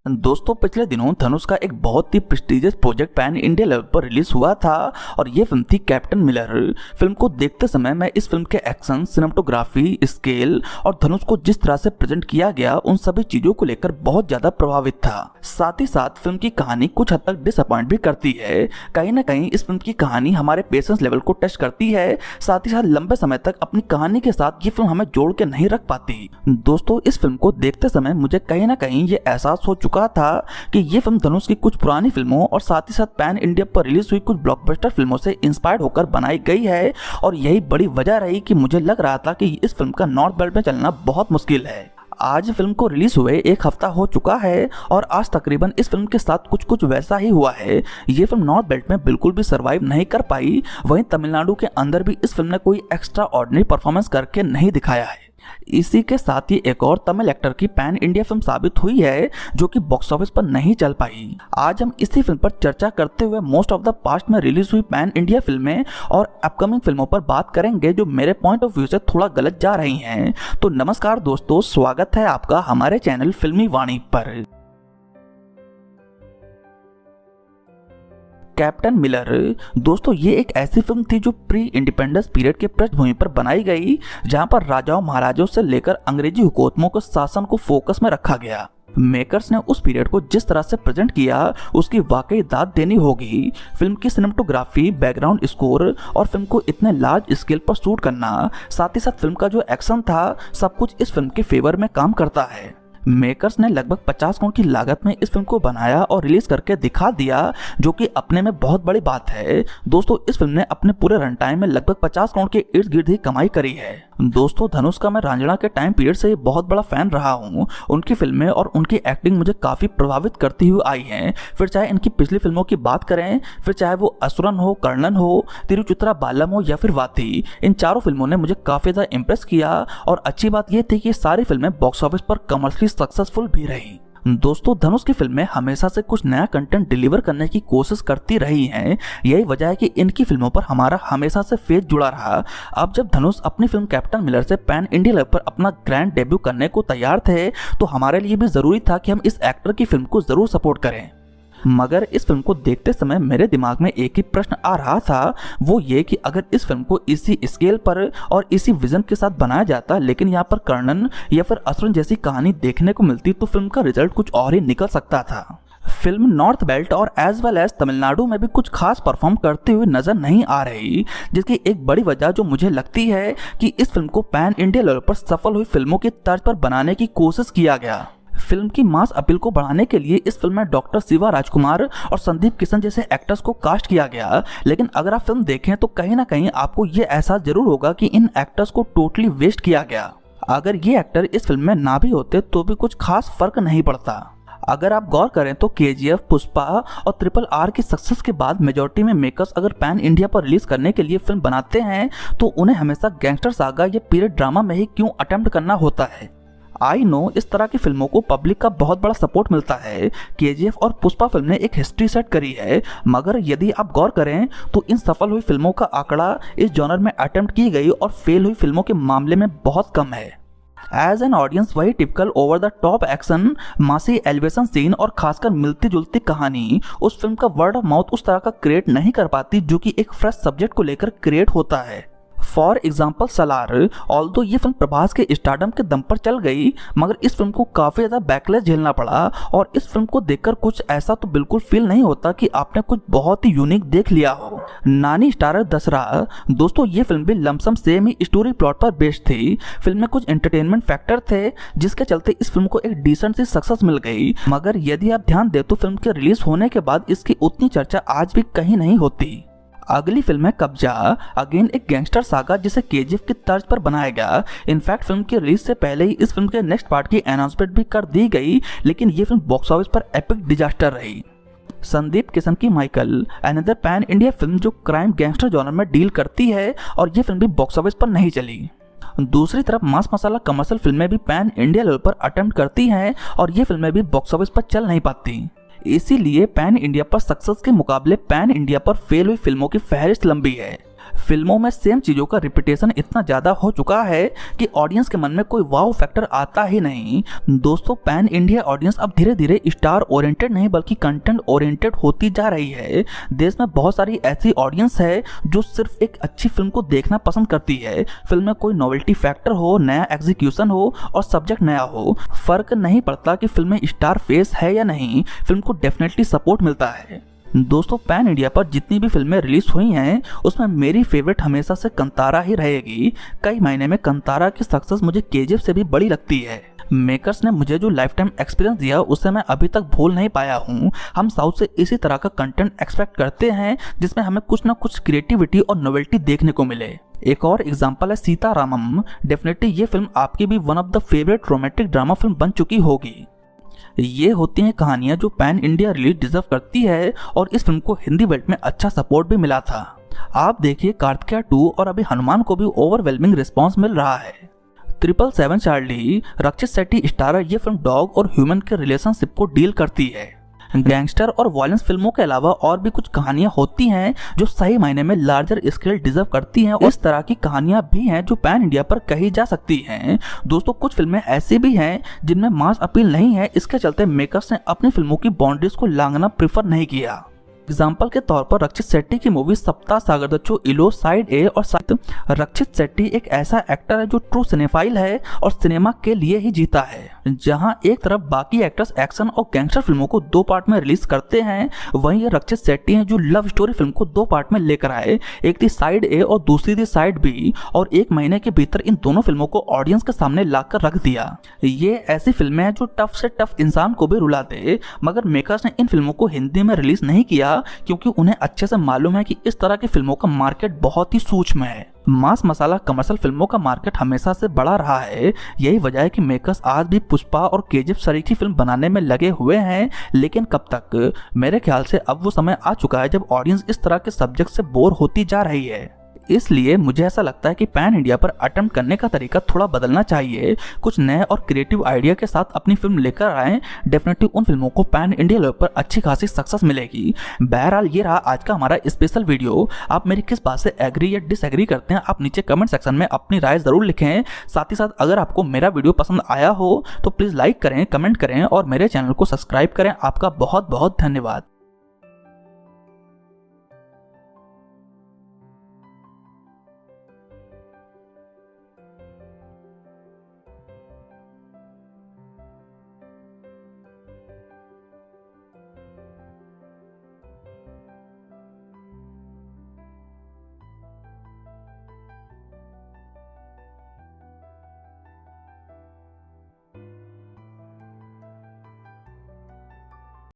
दोस्तों पिछले दिनों धनुष का एक बहुत ही prestigious project pan India level पर रिलीज हुआ था और ये फिल्म थी कैप्टन मिलर। फिल्म को देखते समय मैं इस फिल्म के एक्शन, सिनेमेटोग्राफी, स्केल और धनुष को जिस तरह से प्रेजेंट किया गया उन सभी चीजों को लेकर बहुत ज्यादा प्रभावित था। साथ ही साथ फिल्म की कहानी कुछ हद तक डिसअपॉइंट भी करती है। कहीं ना कहीं इस फिल्म की कहानी हमारे पेशेंस लेवल को टेस्ट करती है। साथ ही साथ लंबे समय तक अपनी कहानी के साथ ये फिल्म हमें जोड़ के नहीं रख पाती। दोस्तों इस फिल्म को देखते समय मुझे कहीं ना कहीं ये एहसास हो चुका था कि ये फिल्म धनुष की कुछ पुरानी फिल्मों और साथ ही साथ पैन इंडिया पर रिलीज हुई कुछ ब्लॉकबस्टर फिल्मों से इंस्पायर्ड होकर बनाई गई है और यही बड़ी वजह रही कि मुझे लग रहा था कि इस फिल्म का नॉर्थ बेल्ट में चलना बहुत मुश्किल है। आज फिल्म को रिलीज हुए एक हफ्ता हो चुका है और आज तकरीबन इस फिल्म के साथ कुछ कुछ वैसा ही हुआ है। ये फिल्म नॉर्थ बेल्ट में बिल्कुल भी सरवाइव नहीं कर पाई। वहीं तमिलनाडु के अंदर भी इस फिल्म ने कोई एक्स्ट्रा ऑर्डिनरी परफॉर्मेंस करके नहीं दिखाया है। इसी के साथ ही एक और तमिल एक्टर की पैन इंडिया फिल्म साबित हुई है जो कि बॉक्स ऑफिस पर नहीं चल पाई। आज हम इसी फिल्म पर चर्चा करते हुए मोस्ट ऑफ द पास्ट में रिलीज हुई पैन इंडिया फिल्में और अपकमिंग फिल्मों पर बात करेंगे जो मेरे पॉइंट ऑफ व्यू से थोड़ा गलत जा रही हैं। तो नमस्कार दोस्तों, स्वागत है आपका हमारे चैनल फिल्मी वाणी पर। कैप्टन मिलर दोस्तों ये एक ऐसी फिल्म थी जो प्री इंडिपेंडेंस पीरियड के पृष्ठभूमि पर बनाई गई, जहां पर राजाओं महाराजों से लेकर अंग्रेजी हुकूमतों के शासन को फोकस में रखा गया। मेकर्स ने उस पीरियड को जिस तरह से प्रेजेंट किया उसकी वाकई दाद देनी होगी। फिल्म की सिनेमेटोग्राफी, बैकग्राउंड स्कोर और फिल्म को इतने लार्ज स्केल पर शूट करना, साथ ही साथ फिल्म का जो एक्शन था, सब कुछ इस फिल्म के फेवर में काम करता है। मेकर्स ने लगभग 50 करोड़ की लागत में इस फिल्म को बनाया और रिलीज करके दिखा दिया, जो कि अपने में बहुत बड़ी बात है। दोस्तों इस फिल्म ने अपने पूरे रन टाइम में लगभग 50 करोड़ के इर्द गिर्द ही कमाई करी है। दोस्तों धनुष का मैं रांझणा के टाइम पीरियड से बहुत बड़ा फैन रहा हूँ। उनकी फिल्में और उनकी एक्टिंग मुझे काफी प्रभावित करती हुई आई हैं। फिर चाहे इनकी पिछली फिल्मों की बात करें, फिर चाहे वो असुरन हो, कर्णन हो, तिरुचित्रा बालम हो या फिर वाती, इन चारों फिल्मों ने मुझे काफी ज्यादा इम्प्रेस किया। और अच्छी बात यह थी कि सारी फिल्में बॉक्स ऑफिस पर कमर्शियली सक्सेसफुल भी रही। दोस्तों धनुष की फिल्में हमेशा से कुछ नया कंटेंट डिलीवर करने की कोशिश करती रही हैं। यही वजह है कि इनकी फिल्मों पर हमारा हमेशा से फेथ जुड़ा रहा। अब जब धनुष अपनी फिल्म कैप्टन मिलर से पैन इंडिया लेवल पर अपना ग्रैंड डेब्यू करने को तैयार थे तो हमारे लिए भी जरूरी था कि हम इस एक्टर की फिल्म को जरूर सपोर्ट करें। मगर इस फिल्म को देखते समय मेरे दिमाग में एक ही प्रश्न आ रहा था, वो ये कि अगर इस फिल्म को इसी स्केल पर और इसी विजन के साथ बनाया जाता, लेकिन यहाँ पर कर्णन या फिर असुरन जैसी कहानी देखने को मिलती, तो फिल्म का रिजल्ट कुछ और ही निकल सकता था। फिल्म नॉर्थ बेल्ट और एज वेल एज तमिलनाडु में भी कुछ खास परफॉर्म करते हुए नजर नहीं आ रही, जिसकी एक बड़ी वजह जो मुझे लगती है कि इस फिल्म को पैन इंडिया लेवल पर सफल हुई फिल्मों की तर्ज पर बनाने की कोशिश किया गया। फिल्म की मास अपील को बढ़ाने के लिए इस फिल्म में डॉक्टर शिवा राजकुमार और संदीप किशन जैसे एक्टर्स को कास्ट किया गया। लेकिन अगर आप फिल्म देखें तो कहीं ना कहीं आपको ये एहसास जरूर होगा कि इन एक्टर्स को टोटली वेस्ट किया गया। अगर ये एक्टर इस फिल्म में ना भी होते तो भी कुछ खास फर्क नहीं पड़ता। अगर आप गौर करें तो KGF, पुष्पा और RRR की सक्सेस के बाद मेजॉरिटी में मेकर्स अगर पैन इंडिया पर रिलीज करने के लिए फिल्म बनाते हैं तो उन्हें हमेशा गैंगस्टर सागा या पीरियड ड्रामा में ही क्यों अटेम्प्ट करना होता है। आई नो इस तरह की फिल्मों को पब्लिक का बहुत बड़ा सपोर्ट मिलता है। KGF और पुष्पा फिल्म ने एक हिस्ट्री सेट करी है, मगर यदि आप गौर करें तो इन सफल हुई फिल्मों का आंकड़ा इस जॉनर में अटेम्प्ट की गई और फेल हुई फिल्मों के मामले में बहुत कम है। एज एन ऑडियंस वही typical over the top action, मासी एलिवेशन सीन और खासकर मिलती जुलती कहानी उस फिल्म का वर्ड ऑफ माउथ उस तरह का क्रिएट नहीं कर पाती जो कि एक फ्रेश सब्जेक्ट को लेकर क्रिएट होता है। फॉर एग्जाम्पल सलार, ऑल्दो ये फिल्म प्रभास के स्टारडम के दम पर चल गई, मगर इस फिल्म को काफी ज्यादा बैकलैश झेलना पड़ा और इस फिल्म को देखकर कुछ ऐसा तो बिल्कुल फील नहीं होता कि आपने कुछ बहुत ही यूनिक देख लिया हो। नानी स्टारर दसरा, दोस्तों ये फिल्म भी लमसम सेम ही स्टोरी प्लॉट पर बेस्ड थी। फिल्म में कुछ एंटरटेनमेंट फैक्टर थे जिसके चलते इस फिल्म को एक डिसेंट सी सक्सेस मिल गई, मगर यदि आप ध्यान दें तो फिल्म के रिलीज होने के बाद इसकी उतनी चर्चा आज भी कहीं नहीं होती। अगली फिल्म है कब्जा, अगेन एक गैंगस्टर सागा जिसे KGF की तर्ज पर बनाया गया। इनफैक्ट फिल्म के रिलीज से पहले ही इस फिल्म के नेक्स्ट पार्ट की अनाउंसमेंट भी कर दी गई, लेकिन ये फिल्म बॉक्स ऑफिस पर एपिक डिजास्टर रही। संदीप किशन की Michael, another pan India film जो क्राइम गैंगस्टर जॉनर में डील करती है, और ये फिल्म भी बॉक्स ऑफिस पर नहीं चली। दूसरी तरफ मास मसाला कमर्शियल फिल्में भी पैन इंडिया लेवल पर अटेम्प्ट करती हैं और ये फिल्में भी बॉक्स ऑफिस पर चल नहीं पाती। इसीलिए पैन इंडिया पर सक्सेस के मुकाबले पैन इंडिया पर फेल हुई फिल्मों की फहरिस्त लंबी है। फिल्मों में सेम चीज़ों का रिपीटेशन इतना ज़्यादा हो चुका है कि ऑडियंस के मन में कोई वाव फैक्टर आता ही नहीं। दोस्तों, पैन इंडिया ऑडियंस अब धीरे धीरे स्टार ओरिएंटेड नहीं बल्कि कंटेंट ओरिएंटेड होती जा रही है। देश में बहुत सारी ऐसी ऑडियंस है जो सिर्फ एक अच्छी फिल्म को देखना पसंद करती है। फिल्म में कोई नॉवेल्टी फैक्टर हो, नया एग्जीक्यूशन हो और सब्जेक्ट नया हो, फर्क नहीं पड़ता कि फिल्म में स्टार फेस है या नहीं, फिल्म को डेफिनेटली सपोर्ट मिलता है। दोस्तों, पैन इंडिया पर जितनी भी फिल्में रिलीज हुई हैं उसमें मेरी फेवरेट हमेशा से कंतारा ही रहेगी। कई महीने में कंतारा की सक्सेस मुझे केजीएफ से भी बड़ी लगती है। मेकर्स ने मुझे जो लाइफ टाइम एक्सपीरियंस दिया उसे मैं अभी तक भूल नहीं पाया हूँ। हम साउथ से इसी तरह का कंटेंट एक्सपेक्ट करते हैं जिसमें हमें कुछ ना कुछ क्रिएटिविटी और नोवेल्टी देखने को मिले। एक और एग्जांपल है सीतारामम। डेफिनेटली ये फिल्म आपकी भी one of the favourite romantic drama film बन चुकी होगी। ये होती हैं कहानियां जो पैन इंडिया रिलीज डिजर्व करती है और इस फिल्म को हिंदी बेल्ट में अच्छा सपोर्ट भी मिला था। आप देखिए कार्तिकेय 2 और अभी हनुमान को भी ओवरवेलमिंग रिस्पांस मिल रहा है। 777 चार्ली, रक्षित शेट्टी स्टारर ये फिल्म डॉग और ह्यूमन के रिलेशनशिप को डील करती है। गैंगस्टर और वायलेंस फिल्मों के अलावा और भी कुछ कहानियां होती हैं जो सही मायने में लार्जर स्केल डिजर्व करती हैं और इस तरह की कहानियां भी हैं जो पैन इंडिया पर कही जा सकती हैं। दोस्तों, कुछ फिल्में ऐसी भी हैं जिनमें मास अपील नहीं है, इसके चलते मेकर्स ने अपनी फिल्मों की बाउंड्रीज को लांघना प्रेफर नहीं किया। एग्जाम्पल के तौर पर रक्षित शेट्टी की मूवी सप्ताह सागरदच्चू इलो साइड ए और साइड। रक्षित शेट्टी एक ऐसा एक्टर है जो ट्रू सिनेफाइल है और सिनेमा के लिए ही जीता है। जहां एक तरफ बाकी एक्टर्स एक्शन और गैंगस्टर फिल्मों को 2 पार्ट में रिलीज करते हैं, वहीं ये रक्षित शेट्टी हैं जो लव स्टोरी फिल्म को 2 पार्ट में लेकर आए। एक थी साइड ए और दूसरी थी साइड बी, और 1 महीने के भीतर इन दोनों फिल्मों को ऑडियंस के सामने लाकर रख दिया। ये ऐसी फिल्में हैं जो टफ से टफ इंसान को भी रुला दे, मगर मेकर्स ने इन फिल्मों को हिंदी में रिलीज नहीं किया क्योंकि उन्हें अच्छे से मालूम है कि इस तरह की फिल्मों का मार्केट बहुत ही सूक्ष्म है। मास मसाला कमर्शियल फिल्मों का मार्केट हमेशा से बड़ा रहा है। यही वजह है कि मेकर्स आज भी पुष्पा और केजीएफ सरीखी फिल्म बनाने में लगे हुए हैं। लेकिन कब तक? मेरे ख्याल से अब वो समय आ चुका है जब ऑडियंस इस तरह के सब्जेक्ट से बोर होती जा रही है। इसलिए मुझे ऐसा लगता है कि पैन इंडिया पर अटेम्प्ट करने का तरीका थोड़ा बदलना चाहिए। कुछ नए और क्रिएटिव आइडिया के साथ अपनी फिल्म लेकर आए। डेफिनेटली उन फिल्मों को पैन इंडिया लेवल पर अच्छी खासी सक्सेस मिलेगी। बहरहाल ये रहा आज का हमारा स्पेशल वीडियो। आप मेरी किस बात से एग्री या डिसएग्री करते हैं आप नीचे कमेंट सेक्शन में अपनी राय जरूर लिखें। साथ ही साथ अगर आपको मेरा वीडियो पसंद आया हो तो प्लीज़ लाइक करें, कमेंट करें और मेरे चैनल को सब्सक्राइब करें। आपका बहुत बहुत धन्यवाद।